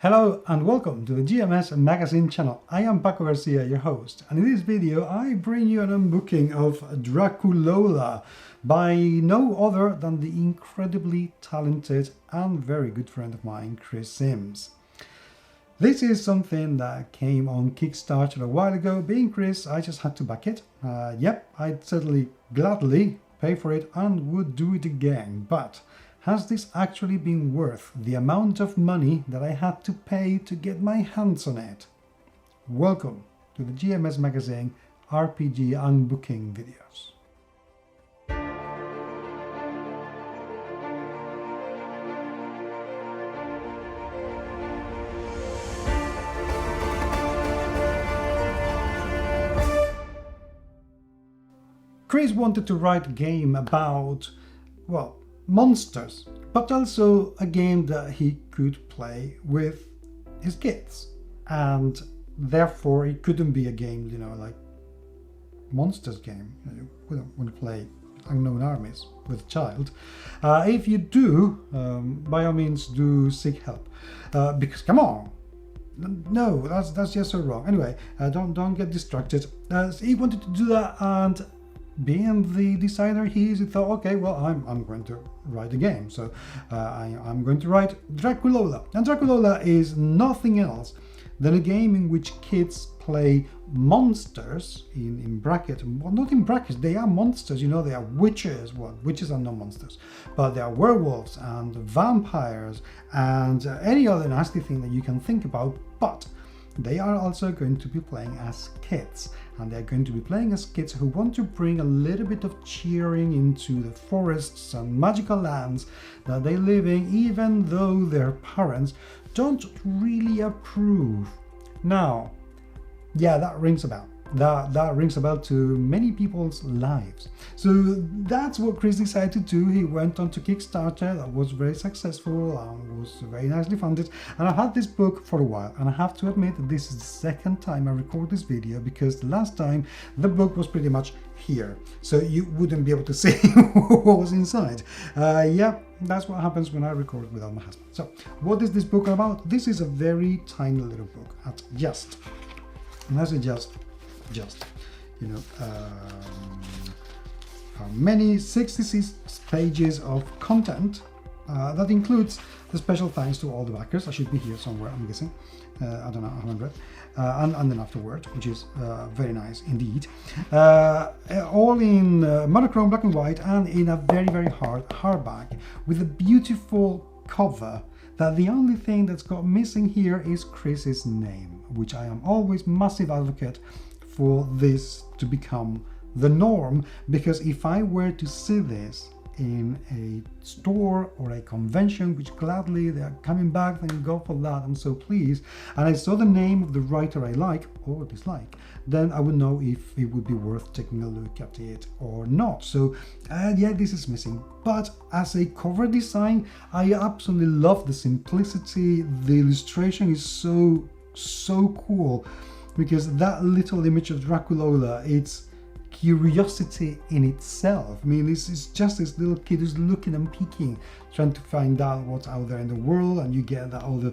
Hello and welcome to the GMS Magazine channel. I am Paco Garcia, your host, and in this video I bring you an unbooking of Draculola by no other than the incredibly talented and very good friend of mine, Chris Sims. This is something that came on Kickstarter a while ago. Being Chris, I just had to back it. Yep, I'd certainly gladly pay for it and would do it again, but has this actually been worth the amount of money that I had to pay to get my hands on it? Welcome to the GMS Magazine RPG unbooking videos. Chris wanted to write a game about, well, monsters, but also a game that he could play with his kids, and therefore it couldn't be a game, like monsters game. You wouldn't want to play unknown armies with a child. If you do, by all means do seek help, because come on, no, that's just so wrong. Anyway, don't get distracted. He wanted to do that, and being the designer he is, he thought, okay, well, I'm going to write a game. So I'm going to write Draculola. And Draculola is nothing else than a game in which kids play monsters, in brackets, well, not in brackets, they are monsters, they are witches. Well, witches are not monsters, but they are werewolves and vampires and any other nasty thing that you can think about, but they are also going to be playing as kids, and they're going to be playing as kids who want to bring a little bit of cheering into the forests and magical lands that they live in, even though their parents don't really approve. Now, yeah, that rings a bell. That rings a bell to many people's lives. So that's what Chris decided to do. He went on to Kickstarter, that was very successful and was very nicely funded. And I've had this book for a while, and I have to admit that this is the second time I record this video, because the last time the book was pretty much here, so you wouldn't be able to see what was inside. Yeah, that's what happens when I record without my husband. So what is this book about? This is a very tiny little book at just, and I say just, how many 66 pages of content that includes the special thanks to all the backers. I should be here somewhere, I'm guessing. I don't know, 100, and then afterward, which is very nice indeed. All in monochrome black and white, and in a very, very hardback with a beautiful cover. That the only thing that's got missing here is Chris's name, which I am always massive advocate for this to become the norm, because if I were to see this in a store or a convention, which gladly they are coming back, thank God for that, I'm so pleased, and I saw the name of the writer I like or dislike, then I would know if it would be worth taking a look at it or not. So yeah, this is missing, but as a cover design, I absolutely love the simplicity. The illustration is so cool, because that little image of Draculola, it's curiosity in itself. I mean, this is just this little kid who's looking and peeking, trying to find out what's out there in the world, and you get that other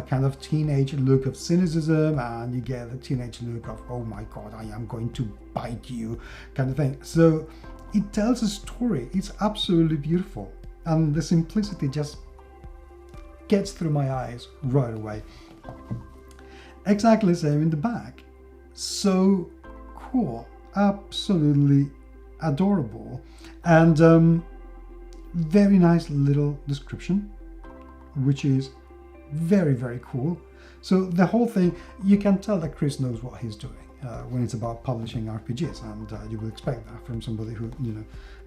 kind of teenage look of cynicism, and you get the teenage look of, oh my God, I am going to bite you kind of thing. So it tells a story. It's absolutely beautiful, and the simplicity just gets through my eyes right away. Exactly the same in the back. So cool. Absolutely adorable, and very nice little description, which is very, very cool. So the whole thing, you can tell that Chris knows what he's doing when it's about publishing RPGs, and you would expect that from somebody who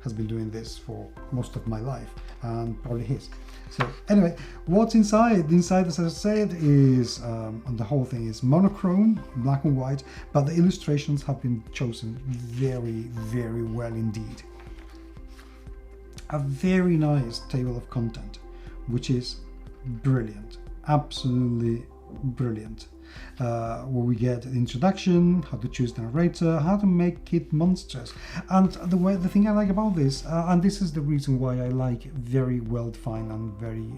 has been doing this for most of my life, and probably his. So anyway, what's inside? Inside, as I said, is the whole thing is monochrome, black and white, but the illustrations have been chosen very, very well indeed. A very nice table of content, which is brilliant, absolutely brilliant. where we get the introduction, how to choose narrator, how to make kid monsters. And the thing I like about this, and this is the reason why I like very well defined and very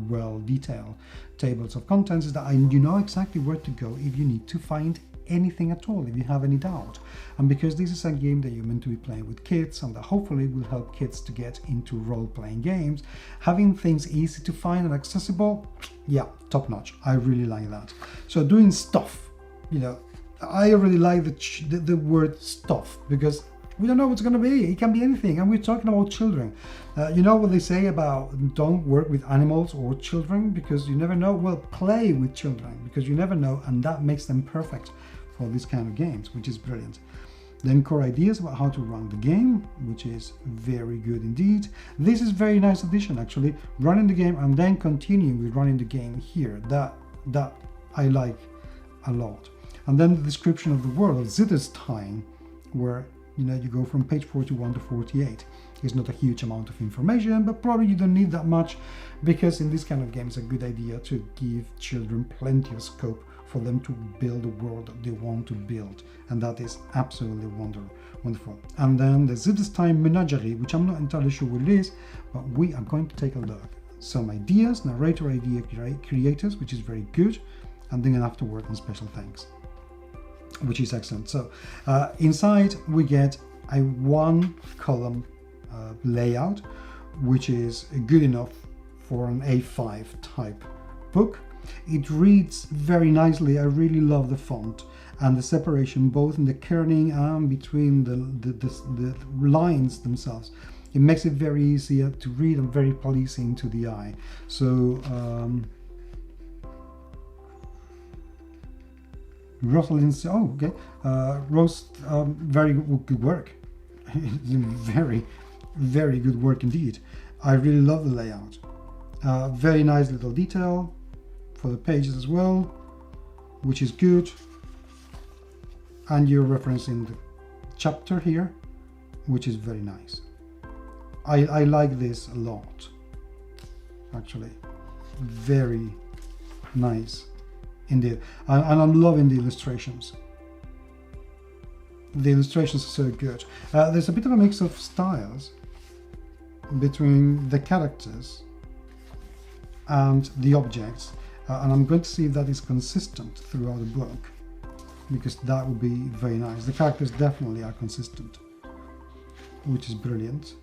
well detailed tables of contents, is that you know exactly where to go if you need to find anything at all, if you have any doubt. And because this is a game that you're meant to be playing with kids, and that hopefully will help kids to get into role-playing games, having things easy to find and accessible, yeah, top notch. I really like that. So doing stuff, you know, I already like the word stuff, because we don't know what's going to be. It can be anything, and we're talking about children. You know what they say about don't work with animals or children, because you never know. Well, play with children, because you never know, and that makes them perfect for this kind of games, which is brilliant. Then core ideas about how to run the game, which is very good indeed. This is very nice addition, actually, running the game and then continuing with running the game here. That I like a lot. And then the description of the world of Zitterstein, where you know you go from page 41 to 48. It's not a huge amount of information, but probably you don't need that much, because in this kind of game it's a good idea to give children plenty of scope for them to build a world that they want to build, and that is absolutely wonderful. And then the Zitterstein Menagerie, which I'm not entirely sure what it is, but we are going to take a look. Some ideas, narrator idea creators, which is very good, and then an afterword and special thanks, which is excellent. So inside we get a one column layout, which is good enough for an A5 type book. It reads very nicely. I really love the font and the separation both in the kerning and between the lines themselves. It makes it very easy to read and very pleasing to the eye. So Rosalind, oh okay, Rose, very good work. very good work indeed. I really love the layout. Very nice little detail for the pages as well, which is good. And you're referencing the chapter here, which is very nice. I like this a lot, actually. Very nice indeed. And I'm loving the illustrations. The illustrations are so good. There's a bit of a mix of styles between the characters and the objects, and I'm going to see if that is consistent throughout the book, because that would be very nice. The characters definitely are consistent, which is brilliant.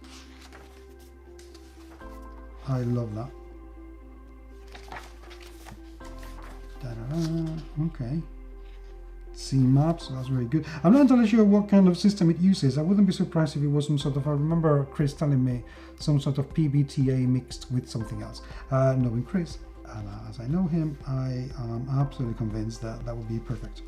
I love that. Okay. Scene maps, that's very good. I'm not entirely sure what kind of system it uses. I wouldn't be surprised if it was some sort of, I remember Chris telling me, some sort of PBTA mixed with something else. Knowing Chris, and as I know him, I am absolutely convinced that that would be perfect,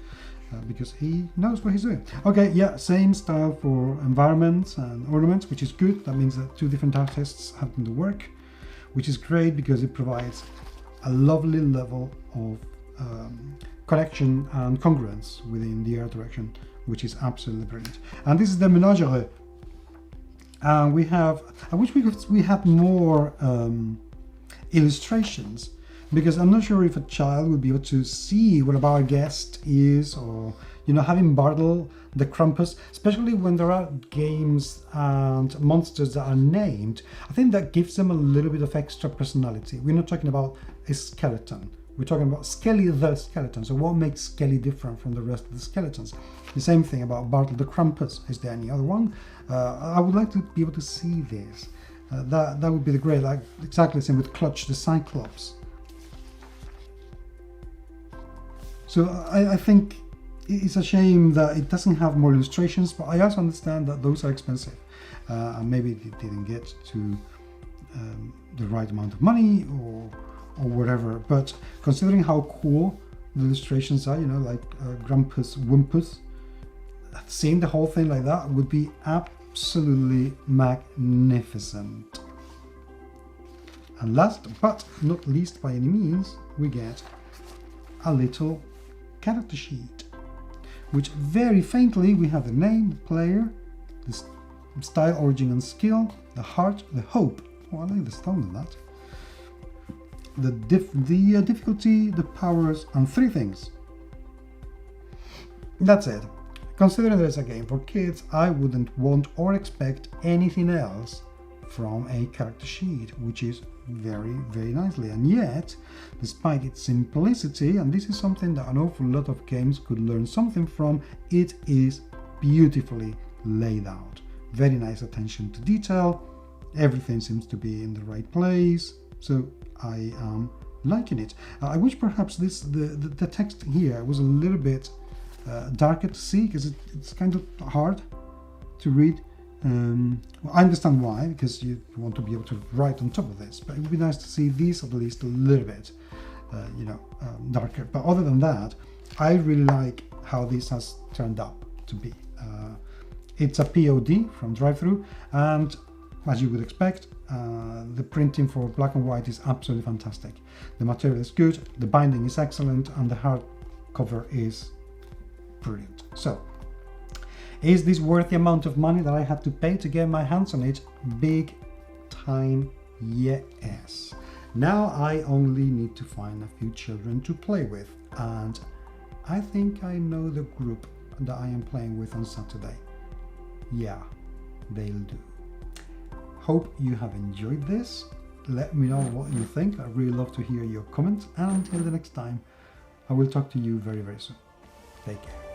because he knows what he's doing. Okay, yeah, same style for environments and ornaments, which is good. That means that two different artists have done the work, which is great because it provides a lovely level of connection and congruence within the art direction, which is absolutely brilliant. And this is the Menagerie. And we have, I wish we had more illustrations, because I'm not sure if a child would be able to see what our guest is, or you know, having Bartle the Krampus, especially when there are games and monsters that are named. I think that gives them a little bit of extra personality. We're not talking about a skeleton. We're talking about Skelly the skeleton. So what makes Skelly different from the rest of the skeletons? The same thing about Bartle the Krampus. Is there any other one? I would like to be able to see this. That would be the great, like exactly the same with Clutch the Cyclops. So I think it's a shame that it doesn't have more illustrations, but I also understand that those are expensive. And maybe it didn't get to the right amount of money or whatever, but considering how cool the illustrations are, you know, like Grumpus Wumpus, seeing the whole thing like that would be absolutely magnificent. And last but not least by any means, we get a little character sheet, which very faintly we have the name, the player, the style, origin and skill, the heart, the hope. Oh, I like the stone of that. The difficulty, the powers, and three things. that's it. Considering there's a game for kids, I wouldn't want or expect anything else from a character sheet, which is very, very nicely. And yet, despite its simplicity, and this is something that an awful lot of games could learn something from, it is beautifully laid out. Very nice attention to detail. Everything seems to be in the right place. So I am liking it. I wish perhaps the text here was a little bit darker to see, because it's kind of hard to read. I understand why, because you want to be able to write on top of this, but it would be nice to see these at least a little bit, darker. But other than that, I really like how this has turned up to be. It's a POD from Drive-Thru, and as you would expect, the printing for black and white is absolutely fantastic. The material is good, the binding is excellent, and the hardcover is brilliant. So, is this worth the amount of money that I had to pay to get my hands on it? Big time, yes. Now I only need to find a few children to play with, and I think I know the group that I am playing with on Saturday. Yeah, they'll do. Hope you have enjoyed this. Let me know what you think. I'd really love to hear your comments, and until the next time, I will talk to you very, very soon. Take care.